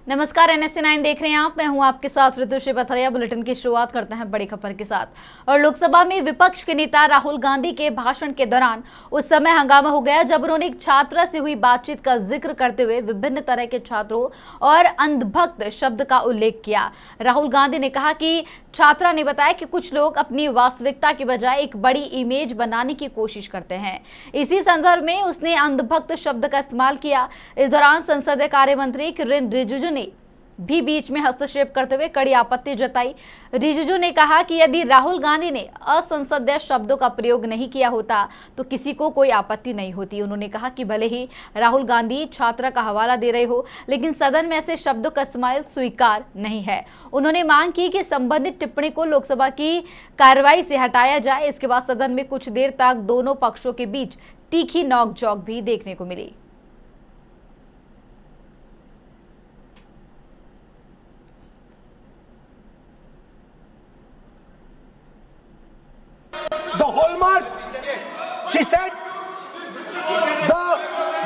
नमस्कार, NSC9 देख रहे हैं आप। मैं हूं आपके साथ ऋतुश्री पथरिया। बुलेटिन की शुरुआत करते हैं बड़ी खबर के साथ। और लोकसभा में विपक्ष के नेता राहुल गांधी के भाषण के दौरान उस समय हंगामा हो गया जब उन्होंने एक छात्रा से हुई बातचीत का जिक्र करते हुए विभिन्न तरह के छात्रों और अंधभक्त शब्द का उल्लेख किया। राहुल गांधी ने कहा कि छात्रा ने बताया कि कुछ लोग अपनी वास्तविकता की बजाय एक बड़ी इमेज बनाने की कोशिश करते हैं। इसी संदर्भ में उसने अंधभक्त शब्द का इस्तेमाल किया। इस दौरान संसदीय कार्य मंत्री किरेन रिजिजू ने भी बीच में हस्तक्षेप करते हुए कड़ी आपत्ति जताई। रिजिजू ने कहा कि यदि राहुल गांधी ने असंसदीय शब्दों का प्रयोग नहीं किया होता तो किसी को कोई आपत्ति नहीं होती। उन्होंने कहा कि भले ही राहुल गांधी छात्रा का हवाला दे रहे हो, लेकिन सदन में ऐसे शब्दों का इस्तेमाल स्वीकार नहीं है। उन्होंने मांग की कि संबंधित टिप्पणी को लोकसभा की कार्रवाई से हटाया जाए। इसके बाद सदन में कुछ देर तक दोनों पक्षों के बीच तीखी नोकझोंक भी देखने को मिली। The hallmark, she said,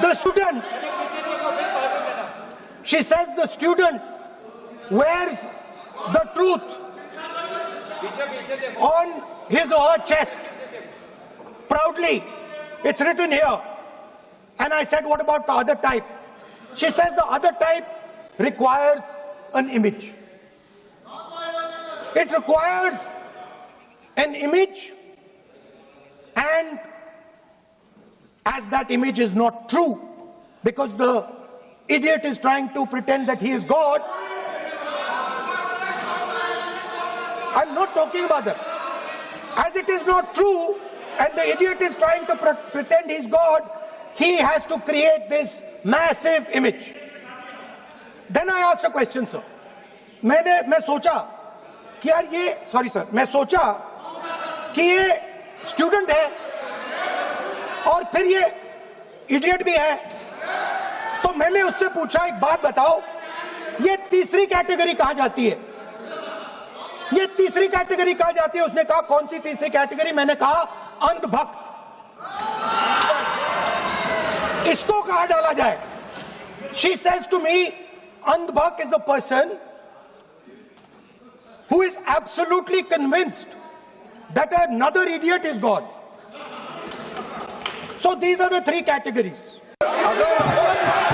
the student, she says the student wears the truth on his or her chest proudly. It's written here. And I said, what about the other type? She says the other type requires an image. It requires an image, and as that image is not true, because the idiot is trying to pretend that he is God. I'm not talking about that. As it is not true, and the idiot is trying to pretend he's God, he has to create this massive image. Then I asked a question, sir. मैं सोचा कि यार ये, sorry sir, मैं सोचा कि ये student है और फिर ये इडियट भी है, तो मैंने उससे पूछा एक बात बताओ, ये तीसरी कैटेगरी कहां जाती है? ये तीसरी कैटेगरी कहां जाती है? उसने कहा कौन सी तीसरी कैटेगरी? मैंने कहा अंधभक्त। इसको कहां डाला जाए? She says to me, अंधभक्त is a person who is absolutely convinced that another idiot is God. So these are the three categories. अगर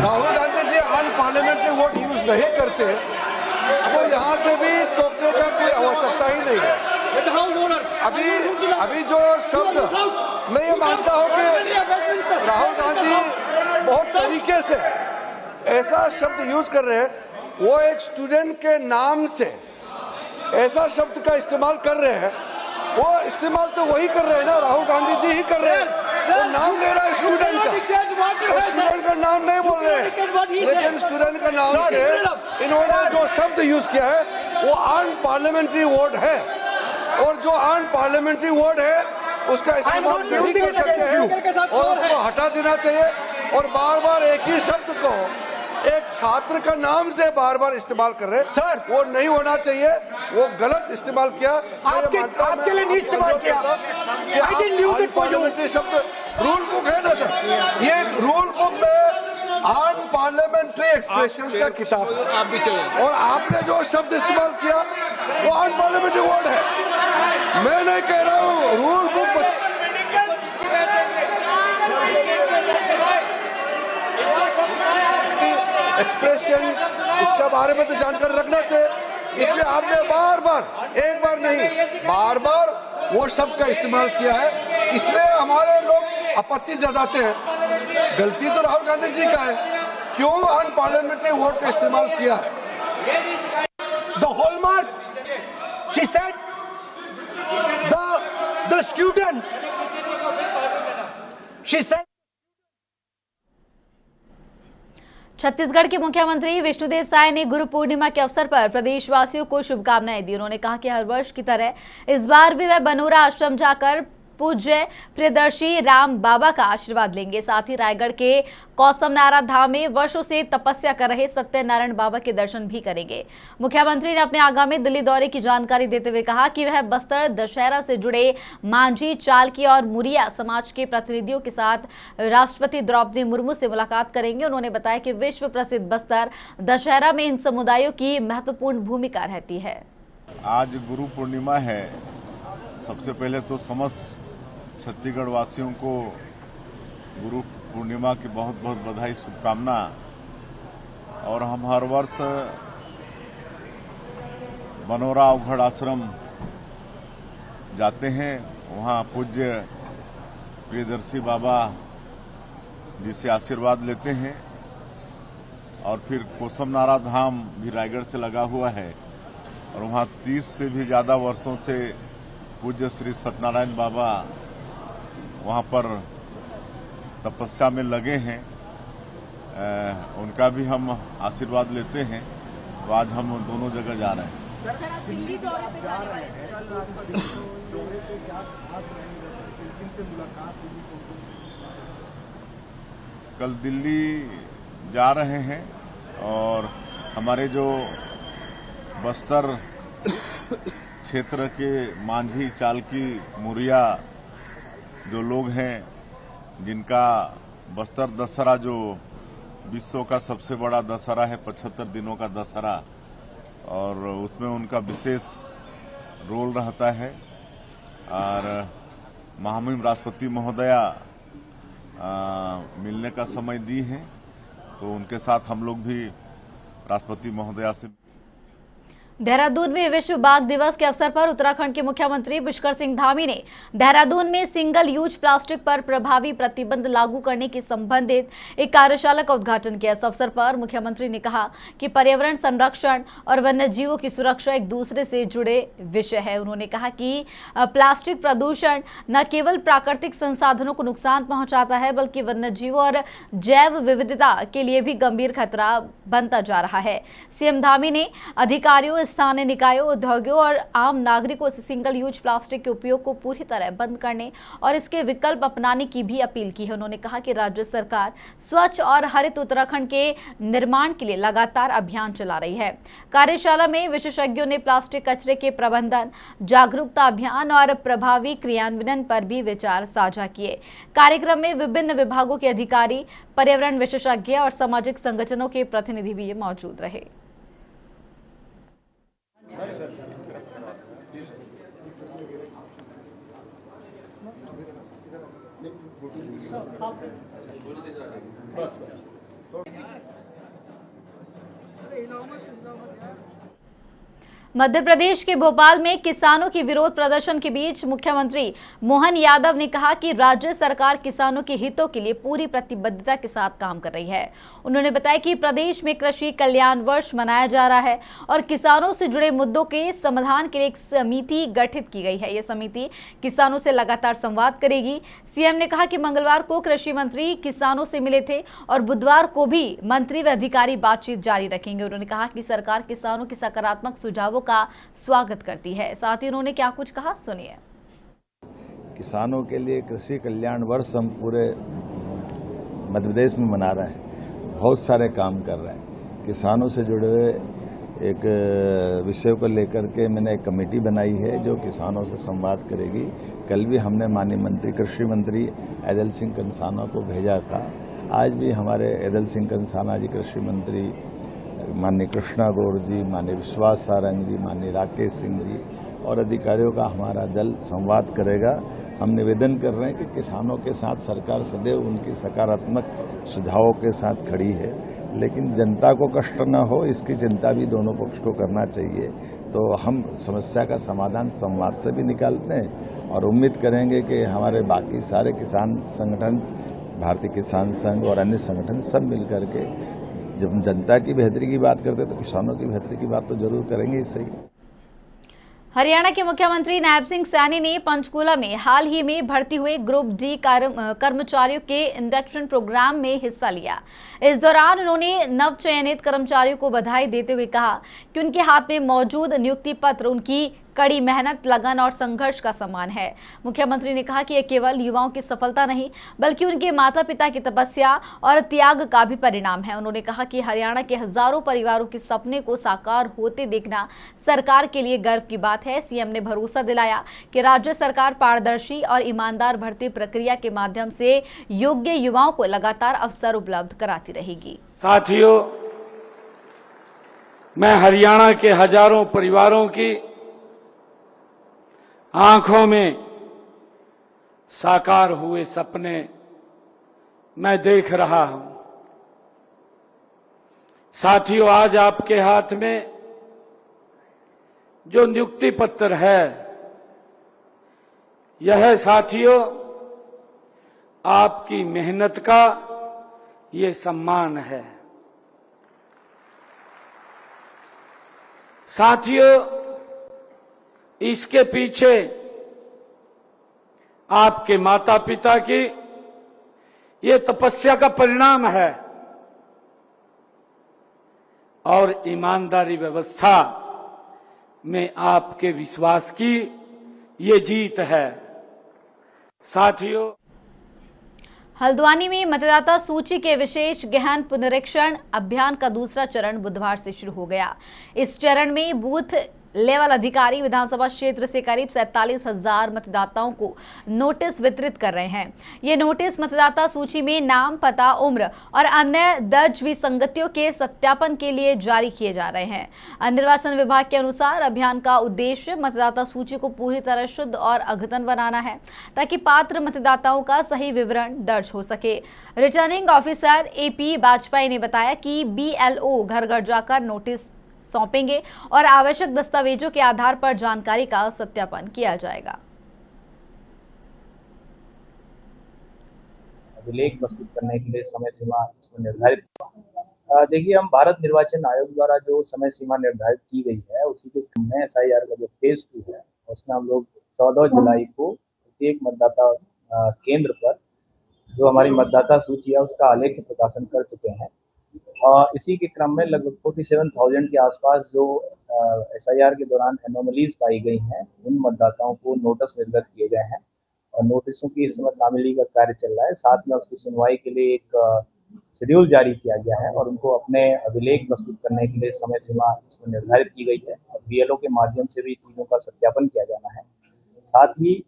Rahul Gandhi ji unparliamentary vote use नहीं करते तो यहाँ से भी टोकने का कोई आवश्यकता ही नहीं है। अभी जो शब्द मैं ये मानता हूँ कि राहुल गांधी बहुत तरीके से ऐसा शब्द यूज कर रहे हैं, वो एक स्टूडेंट के नाम से ऐसा शब्द का इस्तेमाल कर रहे हैं। वो इस्तेमाल तो वही कर रहे हैं ना, राहुल गांधी जी ही कर रहे हैं। वो नाम ले रहा है स्टूडेंट का, स्टूडेंट का नाम नहीं बोल रहे हैं, लेकिन स्टूडेंट का नाम से इन्होंने जो शब्द यूज किया है वो अनपार्लियामेंट्री वर्ड है, और जो अनपार्लियामेंट्री वर्ड है उसका इस्तेमाल नहीं कर सकते हैं और उसको हटा देना चाहिए। और बार बार एक ही शब्द को एक छात्र का नाम से बार बार इस्तेमाल कर रहे हैं सर, वो नहीं होना चाहिए, वो गलत इस्तेमाल किया। आपके लिए नहीं इस्तेमाल किया। I didn't use it for you. शब्द रूल बुक है ना सर, ये रूल बुक में अनपार्लियामेंट्री एक्सप्रेशंस का किताब है, आप भी चाहिए, और आपने जो शब्द इस्तेमाल किया वो अनपार्लियामेंट्री वर्ड है। मैं नहीं कह रहा हूँ, रूल बुक एक्सप्रेशन, इसके बारे में तो जानकारी रखना चाहिए। इसलिए आपने बार बार, एक बार नहीं, बार बार वो शब्द का इस्तेमाल किया है, इसलिए हमारे लोग आपत्ति जताते हैं। गलती तो राहुल गांधी जी का है, क्यों अनपार्लियामेंट्री वर्ड का इस्तेमाल किया है। The hallmark, she said, the student, she said. Chhattisgarh के मुख्यमंत्री विष्णुदेव साय ने गुरु पूर्णिमा के अवसर पर प्रदेशवासियों को शुभकामनाएं दी। उन्होंने कहा कि हर वर्ष की तरह इस बार भी वह बनोरा आश्रम जाकर पूज्य प्रियदर्शी राम बाबा का आशीर्वाद लेंगे। साथ ही रायगढ़ के कौसमनारा धाम में वर्षों से तपस्या कर रहे सत्यनारायण बाबा के दर्शन भी करेंगे। मुख्यमंत्री ने अपने आगामी दिल्ली दौरे की जानकारी देते हुए कहा कि वह बस्तर दशहरा से जुड़े मांझी, चालकी और मुरिया समाज के प्रतिनिधियों के साथ राष्ट्रपति द्रौपदी मुर्मू से मुलाकात करेंगे। उन्होंने बताया कि विश्व प्रसिद्ध बस्तर दशहरा में इन समुदायों की महत्वपूर्ण भूमिका रहती है। आज गुरु पूर्णिमा है। सबसे पहले तो समस्त छत्तीसगढ़ वासियों को गुरु पूर्णिमा की बहुत बहुत बधाई, शुभकामना। और हम हर वर्ष बनोरा अवघड़ आश्रम जाते हैं, वहाँ पूज्य प्रियदर्शी बाबा जी से आशीर्वाद लेते हैं। और फिर कौसमनारा धाम भी रायगढ़ से लगा हुआ है और वहाँ 30 से भी ज़्यादा वर्षों से पूज्य श्री सत्यनारायण बाबा वहाँ पर तपस्या में लगे हैं। उनका भी हम आशीर्वाद लेते हैं। तो आज हम दोनों जगह जा रहे हैं। दिल्ली दौरे पे जाने वाले दौरे पे क्या खास रहेंगे? किन से मुलाकात होगी? कल दिल्ली जा रहे हैं और हमारे जो बस्तर क्षेत्र के मांझी, चालकी, मुरिया जो लोग हैं, जिनका बस्तर दशहरा जो विश्व का सबसे बड़ा दशहरा है, 75 दिनों का दशहरा, और उसमें उनका विशेष रोल रहता है। और महामहिम राष्ट्रपति महोदया मिलने का समय दी है, तो उनके साथ हम लोग भी राष्ट्रपति महोदया से। देहरादून में विश्व बाघ दिवस के अवसर पर उत्तराखंड के मुख्यमंत्री पुष्कर सिंह धामी ने देहरादून में सिंगल यूज प्लास्टिक पर प्रभावी प्रतिबंध लागू करने की संबंधित एक कार्यशाला का उद्घाटन किया। इस अवसर पर मुख्यमंत्री ने कहा कि पर्यावरण संरक्षण और वन्य जीवों की सुरक्षा एक दूसरे से जुड़े विषय है। उन्होंने कहा कि प्लास्टिक प्रदूषण न केवल प्राकृतिक संसाधनों को नुकसान पहुंचाता है, बल्कि वन्य जीवों और जैव विविधता के लिए भी गंभीर खतरा बनता जा रहा है। सीएम धामी ने अधिकारियों, स्थानीय निकायों, उद्योगों और आम नागरिकों से सिंगल यूज प्लास्टिक के उपयोग को पूरी तरह बंद करने और इसके विकल्प अपनाने की भी अपील की है। उन्होंने कहा कि राज्य सरकार स्वच्छ और हरित उत्तराखंड के निर्माण के लिए लगातार अभियान चला रही है। कार्यशाला में विशेषज्ञों ने प्लास्टिक कचरे के प्रबंधन, जागरूकता अभियान और प्रभावी क्रियान्वयन पर भी विचार साझा किए। कार्यक्रम में विभिन्न विभागों के अधिकारी, पर्यावरण विशेषज्ञ और सामाजिक संगठनों के प्रतिनिधि भी मौजूद रहे। मध्य प्रदेश के भोपाल में किसानों की विरोध प्रदर्शन के बीच मुख्यमंत्री मोहन यादव ने कहा कि राज्य सरकार किसानों के हितों के लिए पूरी प्रतिबद्धता के साथ काम कर रही है। उन्होंने बताया कि प्रदेश में कृषि कल्याण वर्ष मनाया जा रहा है और किसानों से जुड़े मुद्दों के समाधान के लिए एक समिति गठित की गई है। यह समिति किसानों से लगातार संवाद करेगी। सीएम ने कहा कि मंगलवार को कृषि मंत्री किसानों से मिले थे और बुधवार को भी मंत्री व अधिकारी बातचीत जारी रखेंगे। उन्होंने कहा कि सरकार किसानों के सकारात्मक सुझावों का स्वागत करती है। साथ ही उन्होंने क्या कुछ कहा, सुनिए। किसानों के लिए कृषि कल्याण वर्ष हम पूरे मध्य प्रदेश में मना रहे हैं। बहुत सारे काम कर रहे हैं। किसानों से जुड़े हुए एक विषय को लेकर के मैंने एक कमेटी बनाई है जो किसानों से संवाद करेगी। कल भी हमने माननीय मंत्री, कृषि मंत्री ऐदल सिंह कंसाना को भेजा था। आज भी हमारे ऐदल सिंह कंसाना जी, कृषि मंत्री माननीय कृष्णा गौड़ जी, माननीय विश्वास सारंग जी, माननीय राकेश सिंह जी और अधिकारियों का हमारा दल संवाद करेगा। हम निवेदन कर रहे हैं कि किसानों के साथ सरकार सदैव उनकी सकारात्मक सुझावों के साथ खड़ी है, लेकिन जनता को कष्ट न हो इसकी चिंता भी दोनों पक्ष को करना चाहिए। तो हम समस्या का समाधान संवाद से भी निकालते हैं और उम्मीद करेंगे कि हमारे बाकी सारे किसान संगठन, भारतीय किसान संघ और अन्य संगठन सब मिल करके जब हम जनता की बेहतरी की बात करते हैं तो किसानों की बेहतरी की बात तो जरूर करेंगे। इससे ही हरियाणा के मुख्यमंत्री नायब सिंह सैनी ने पंचकूला में हाल ही में भर्ती हुए ग्रुप डी कर्मचारियों के इंडक्शन प्रोग्राम में हिस्सा लिया। इस दौरान उन्होंने नवचयनित कर्मचारियों को बधाई देते हुए कहा कि उनके हाथ में मौजूद नियुक्ति पत्र उनकी कड़ी मेहनत, लगन और संघर्ष का सम्मान है। मुख्यमंत्री ने कहा कि यह केवल युवाओं की सफलता नहीं बल्कि उनके माता पिता की तपस्या और त्याग का भी परिणाम है। उन्होंने कहा कि हरियाणा के हजारों परिवारों के सपने को साकार होते देखना सरकार के लिए गर्व की बात है। सीएम ने भरोसा दिलाया कि राज्य सरकार पारदर्शी और ईमानदार भर्ती प्रक्रिया के माध्यम से योग्य युवाओं को लगातार अवसर उपलब्ध कराती रहेगी। साथियों, मैं हरियाणा के हजारों परिवारों की आंखों में साकार हुए सपने मैं देख रहा हूं। साथियों, आज आपके हाथ में जो नियुक्ति पत्र है, यह साथियों आपकी मेहनत का ये सम्मान है। साथियों, इसके पीछे आपके माता पिता की ये तपस्या का परिणाम है और ईमानदारी व्यवस्था में आपके विश्वास की ये जीत है। साथियों, हल्द्वानी में मतदाता सूची के विशेष गहन पुनरीक्षण अभियान का दूसरा चरण बुधवार से शुरू हो गया। इस चरण में बूथ लेवल अधिकारी विधानसभा क्षेत्र से करीब 47,000 मतदाताओं को नोटिस वितरित कर रहे हैं। ये नोटिस मतदाता सूची में नाम, पता, उम्र और अन्य दर्ज विसंगतियों के सत्यापन के लिए जारी किए जा रहे हैं। निर्वाचन विभाग के अनुसार अभियान का उद्देश्य मतदाता सूची को पूरी तरह शुद्ध और अद्यतन बनाना है ताकि पात्र मतदाताओं का सही विवरण दर्ज हो सके। रिटर्निंग ऑफिसर AP वाजपेयी ने बताया कि BLO घर घर जाकर नोटिस सौंपेंगे और आवश्यक दस्तावेजों के आधार पर जानकारी का सत्यापन किया जाएगा। अभिलेख प्रस्तुत करने के लिए समय सीमा इसमें निर्धारित देखिए, हम भारत निर्वाचन आयोग द्वारा जो समय सीमा निर्धारित की गई है उसी के क्रम में SIR का जो फेज 2 है उसमें हम लोग 14 जुलाई को प्रत्येक मतदाता केंद्र पर जो हमारी मतदाता सूची है उसका आलेख प्रकाशन कर चुके हैं। इसी के क्रम में लगभग 47,000 के आसपास जो SIR के दौरान एनोमलीज पाई गई हैं उन मतदाताओं को नोटिस निर्गत किए गए हैं और नोटिसों की इस समय तामीली का कार्य चल रहा है। साथ में उसकी सुनवाई के लिए एक शेड्यूल जारी किया गया है और उनको अपने अभिलेख प्रस्तुत करने के लिए समय सीमा इसमें निर्धारित की गई है और BLO के माध्यम से भी चीज़ों का सत्यापन किया जाना है। साथ ही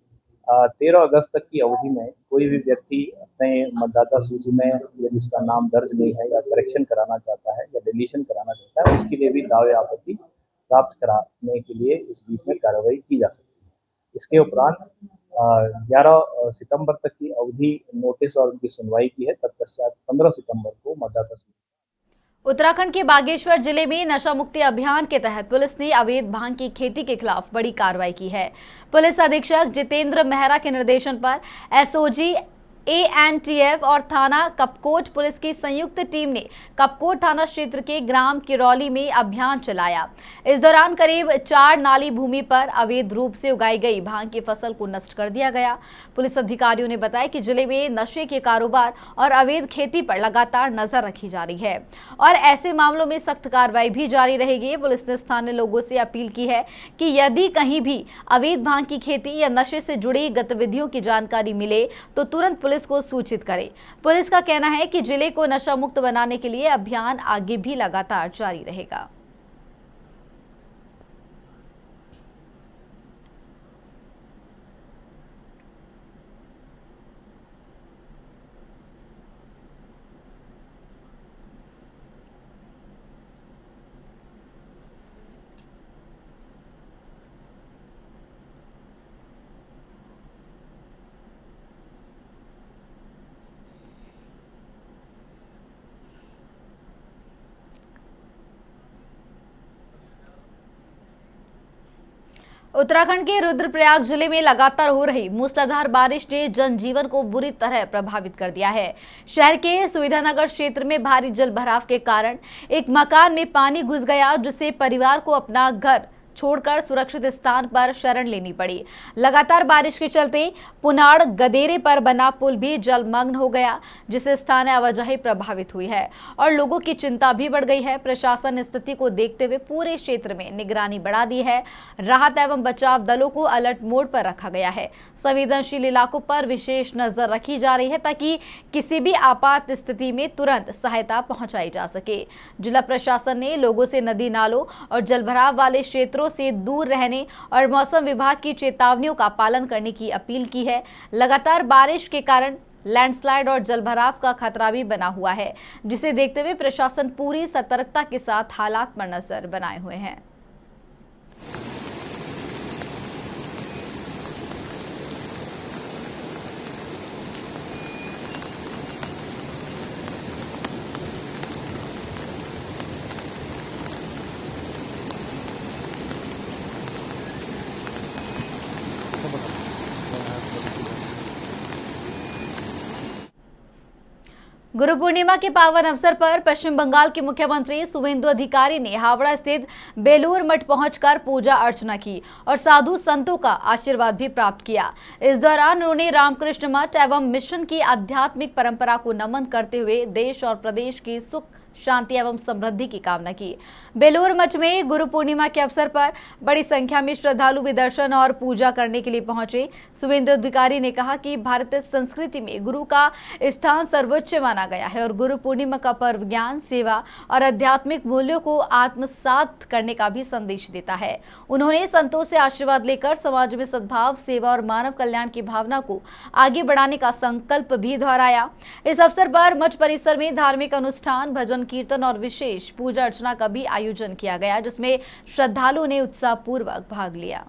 13 अगस्त तक की अवधि में कोई भी व्यक्ति अपने मतदाता सूची में यदि उसका नाम दर्ज नहीं है या करेक्शन कराना चाहता है या डिलीशन कराना चाहता है उसके लिए भी दावे आपत्ति प्राप्त कराने के लिए इस बीच में कार्रवाई की जा सकती है। इसके उपरांत 11 सितंबर तक की अवधि नोटिस और उनकी सुनवाई की है। तत्पश्चात 15 सितंबर को मतदाता सूची। उत्तराखंड के बागेश्वर जिले में नशा मुक्ति अभियान के तहत पुलिस ने अवैध भांग की खेती के खिलाफ बड़ी कार्रवाई की है। पुलिस अधीक्षक जितेंद्र मेहरा के निर्देशन पर SOG ANTF और थाना कपकोट पुलिस की संयुक्त टीम ने कपकोट थाना क्षेत्र के ग्राम किरौली में अभियान चलाया। इस दौरान करीब 4 नाली भूमि पर अवैध रूप से उगाई गई भांग की फसल को नष्ट कर दिया गया। पुलिस अधिकारियों ने बताया कि जिले में नशे के कारोबार और अवैध खेती पर लगातार नजर रखी जा रही है और ऐसे मामलों में सख्त कार्रवाई भी जारी रहेगी। पुलिस ने स्थानीय लोगों से अपील की है कि यदि कहीं भी अवैध भांग की खेती या नशे से जुड़ी गतिविधियों की जानकारी मिले तो तुरंत पुलिस को सूचित करें। पुलिस का कहना है कि जिले को नशा मुक्त बनाने के लिए अभियान आगे भी लगातार जारी रहेगा। उत्तराखंड के रुद्रप्रयाग जिले में लगातार हो रही मूसलाधार बारिश ने जनजीवन को बुरी तरह प्रभावित कर दिया है। शहर के सुविधानगर क्षेत्र में भारी जल भराव के कारण एक मकान में पानी घुस गया जिससे परिवार को अपना घर छोड़कर सुरक्षित स्थान पर शरण लेनी पड़ी। लगातार बारिश के चलते पुनाड़ गदेरे पर बना पुल भी जलमग्न हो गया, जिससे स्थानीय आवाजाही प्रभावित हुई है और लोगों की चिंता भी बढ़ गई है। प्रशासन स्थिति को देखते हुए पूरे क्षेत्र में निगरानी बढ़ा दी है। राहत एवं बचाव दलों को अलर्ट मोड पर रखा गया है। संवेदनशील इलाकों पर विशेष नजर रखी जा रही है ताकि किसी भी आपात स्थिति में तुरंत सहायता पहुंचाई जा सके। जिला प्रशासन ने लोगों से नदी नालों और जलभराव वाले क्षेत्रों से दूर रहने और मौसम विभाग की चेतावनियों का पालन करने की अपील की है। लगातार बारिश के कारण लैंडस्लाइड और जलभराव का खतरा भी बना हुआ है, जिसे देखते हुए प्रशासन पूरी सतर्कता के साथ हालात पर नजर बनाए हुए हैं। गुरु पूर्णिमा के पावन अवसर पर पश्चिम बंगाल के मुख्यमंत्री शुवेंदु अधिकारी ने हावड़ा स्थित बेलूर मठ पहुंचकर पूजा अर्चना की और साधु संतों का आशीर्वाद भी प्राप्त किया। इस दौरान उन्होंने रामकृष्ण मठ एवं मिशन की आध्यात्मिक परंपरा को नमन करते हुए देश और प्रदेश की सुख शांति एवं समृद्धि की कामना की। बेलूर मठ में गुरु पूर्णिमा के अवसर पर बड़ी संख्या में श्रद्धालु भी दर्शन और पूजा करने के लिए पहुंचे। शुवेंदु अधिकारी ने कहा कि भारतीय संस्कृति में गुरु का स्थान सर्वोच्च माना गया है और गुरु पूर्णिमा का पर्व ज्ञान, सेवा और आध्यात्मिक मूल्यों को आत्मसात करने का भी संदेश देता है। उन्होंने संतों से आशीर्वाद लेकर समाज में सद्भाव, सेवा और मानव कल्याण की भावना को आगे बढ़ाने का संकल्प भी दोहराया। इस अवसर पर मठ परिसर में धार्मिक अनुष्ठान, भजन कीर्तन और विशेष पूजा अर्चना का भी आयोजन किया गया, जिसमें श्रद्धालुओं ने उत्साहपूर्वक भाग लिया।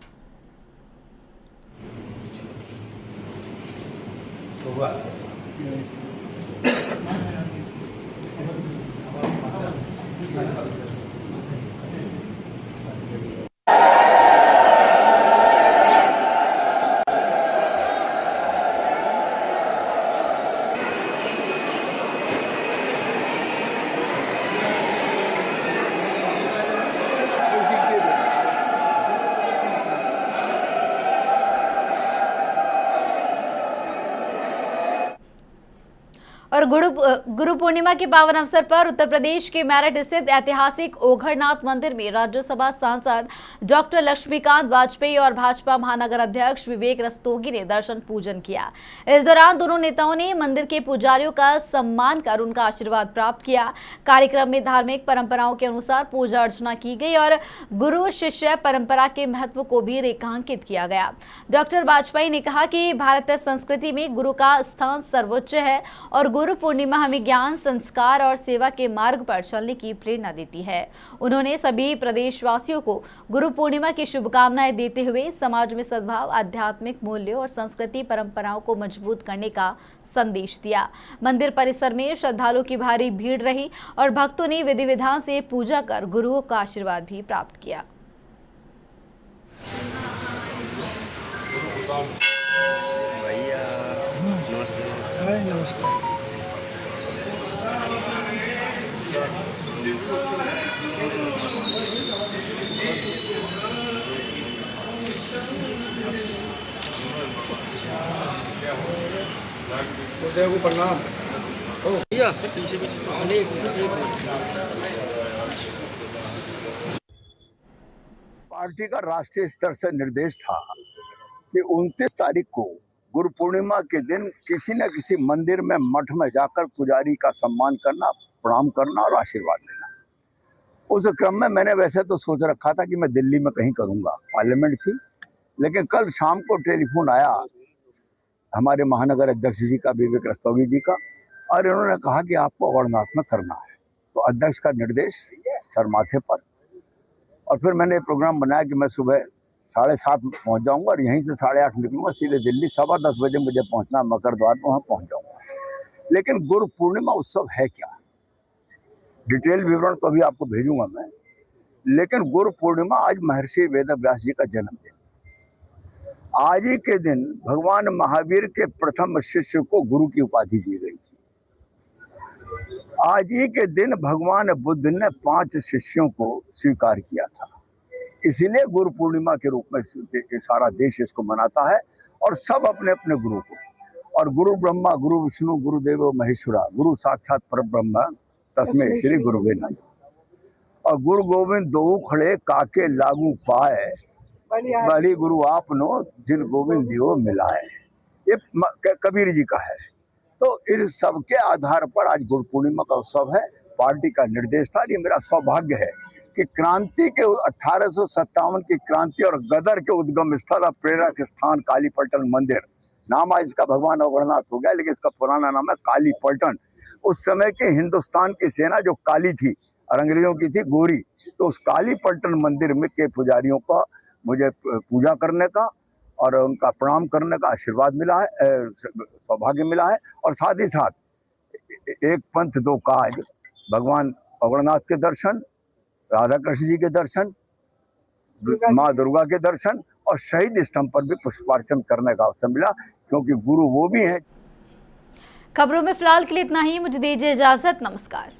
और गुरु पूर्णिमा के पावन अवसर पर उत्तर प्रदेश के मेरठ स्थित ऐतिहासिक ओघरनाथ मंदिर में राज्यसभा सांसद डॉक्टर लक्ष्मीकांत वाजपेयी और भाजपा महानगर अध्यक्ष विवेक रस्तोगी ने दर्शन पूजन किया। इस दौरान दोनों नेताओं ने मंदिर के पुजारियों का सम्मान कर उनका आशीर्वाद प्राप्त किया। कार्यक्रम में धार्मिक परंपराओं के अनुसार पूजा अर्चना की गई और गुरु शिष्य परंपरा के महत्व को भी रेखांकित किया गया। डॉक्टर वाजपेयी ने कहा कि भारतीय संस्कृति में गुरु का स्थान सर्वोच्च है और गुरु पूर्णिमा हमें ज्ञान, संस्कार और सेवा के मार्ग पर चलने की प्रेरणा देती है। उन्होंने सभी प्रदेशवासियों को गुरु पूर्णिमा की शुभकामनाएं देते हुए समाज में सद्भाव, आध्यात्मिक मूल्यों और संस्कृति परंपराओं को मजबूत करने का संदेश दिया। मंदिर परिसर में श्रद्धालुओं की भारी भीड़ रही और भक्तों ने विधि विधान से पूजा कर गुरुओं का आशीर्वाद भी प्राप्त किया। भैया नमस्ते। नमस्ते। को प्रणाम। भैया पीछे पार्टी का राष्ट्रीय स्तर से निर्देश था कि 29 तारीख को गुरु पूर्णिमा के दिन किसी न किसी मंदिर में, मठ में जाकर पुजारी का सम्मान करना, प्रणाम करना और आशीर्वाद देना। उस क्रम में मैंने वैसे तो सोच रखा था कि मैं दिल्ली में कहीं करूंगा, पार्लियामेंट थी, लेकिन कल शाम को टेलीफोन आया हमारे महानगर अध्यक्ष जी का, विवेक रस्तोगी जी का, और इन्होंने कहा कि आपको अमरनाथ में करना है। तो अध्यक्ष का निर्देश सर माथे पर, और फिर मैंने प्रोग्राम बनाया कि मैं सुबह 7:30 पहुंच जाऊंगा और यहीं से 8:30 निकलूंगा सीधे दिल्ली। 10:15 बजे मुझे पहुंचना मकर द्वार में, वहां पहुंच जाऊंगा। लेकिन गुरु पूर्णिमा उत्सव है क्या, डिटेल विवरण तो अभी आपको भेजूंगा मैं। लेकिन गुरु पूर्णिमा आज महर्षि वेदव्यास जी का जन्मदिन। आज ही के दिन भगवान महावीर के प्रथम शिष्य को गुरु की उपाधि दी गई थी। आज ही के दिन भगवान बुद्ध ने 5 शिष्यों को स्वीकार किया था। इसीलिए गुरु पूर्णिमा के रूप में सारा देश इसको मनाता है और सब अपने अपने गुरु को। और गुरु ब्रह्मा गुरु विष्णु गुरुदेव महेश्वरा गुरु साक्षात परब्रह्म तस्मै श्री गुरुवे नमः। और गुरु गोविंद दो खड़े काके लागू पाए, बड़ी गुरु आपनो जिन गोविंद दियो मिलाए, ये कबीर जी का है। तो इन सब के आधार पर आज गुरु पूर्णिमा का उत्सव है। पार्टी का निर्देश था। ये मेरा सौभाग्य है कि क्रांति के 1857 की क्रांति और गदर के उद्गम स्थल और प्रेरक स्थान कालीपलटन मंदिर, नाम आज इसका भगवान अवगढ़नाथ हो गया, लेकिन इसका पुराना नाम है कालीपलटन। उस समय के हिंदुस्तान की सेना जो काली थी और अंग्रेजों की थी गोरी, तो उस कालीपलटन मंदिर में के पुजारियों का मुझे पूजा करने का और उनका प्रणाम करने का आशीर्वाद मिला है, सौभाग्य मिला है। और साथ ही साथ एक पंथ दो काज, भगवान अवगढ़नाथ के दर्शन, राधा कृष्ण जी के दर्शन, माँ दुर्गा के दर्शन और शहीद स्तंभ पर भी पुष्पार्चन करने का अवसर मिला, क्योंकि गुरु वो भी हैं। खबरों में फिलहाल के लिए इतना ही। मुझे दीजिए इजाजत। नमस्कार।